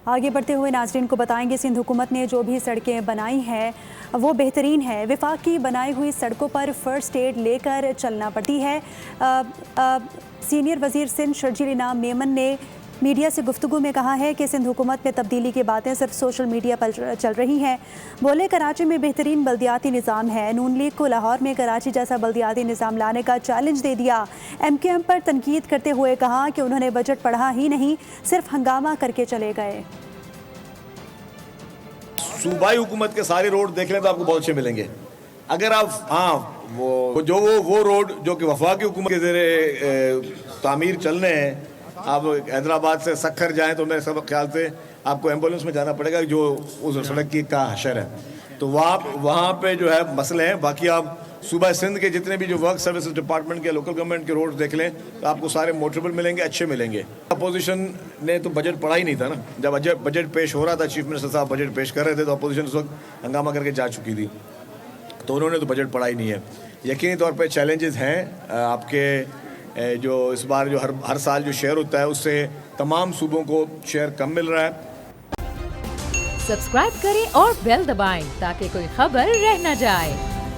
आगे बढ़ते हुए नाजरीन को बताएंगे, सिंध हुकूमत ने जो भी सड़कें बनाई हैं वो बेहतरीन है। वफाक की बनाई हुई सड़कों पर फर्स्ट एड लेकर चलना पड़ती है। सीनियर वजीर सिंध शर्जील इनाम मेमन ने मीडिया से गुफ्तगू में कहा है कि सिंध हुकूमत में तब्दीली की बातें सिर्फ सोशल मीडिया पर चल रही हैं। बोले कराची में बेहतरीन बल्दियाती निज़ाम है। नून लीग को लाहौर में कराची जैसा बल्दियाती निज़ाम लाने का चैलेंज दे दिया। MQM पर तनकीद करते हुए कहा कि उन्होंने बजट पढ़ा ही नहीं, सिर्फ हंगामा करके चले गए। सूबाई हुकूमत के सारे रोड देख लें तो आपको बहुत अच्छे मिलेंगे। अगर आप वो रोड जो कि वफाकी हुकूमत के ज़रिए तामीर चल रहे हैं, आप हैदराबाद से सखर जाएं तो मेरे सब ख्याल से आपको एम्बुलेंस में जाना पड़ेगा, जो उस सड़क की का हशर है। तो वहाँ पे जो है मसले हैं। बाकी आप सूबा सिंध के जितने भी जो वर्क सर्विसेज डिपार्टमेंट के, लोकल गवर्नमेंट के रोड देख लें तो आपको सारे मोटरेबल मिलेंगे, अच्छे मिलेंगे। अपोजिशन ने तो बजट पढ़ा ही नहीं था ना। जब बजट पेश हो रहा था, चीफ मिनिस्टर साहब बजट पेश कर रहे थे, तो अपोजिशन उस वक्त हंगामा करके जा चुकी थी। तो उन्होंने तो बजट पढ़ा ही नहीं है। यकीनी तौर पर चैलेंजेस हैं आपके, जो इस बार जो हर साल जो शेयर होता है उससे तमाम सूबों को शेयर कम मिल रहा है। सब्सक्राइब करें और बेल दबाएं ताकि कोई खबर रह न जाए।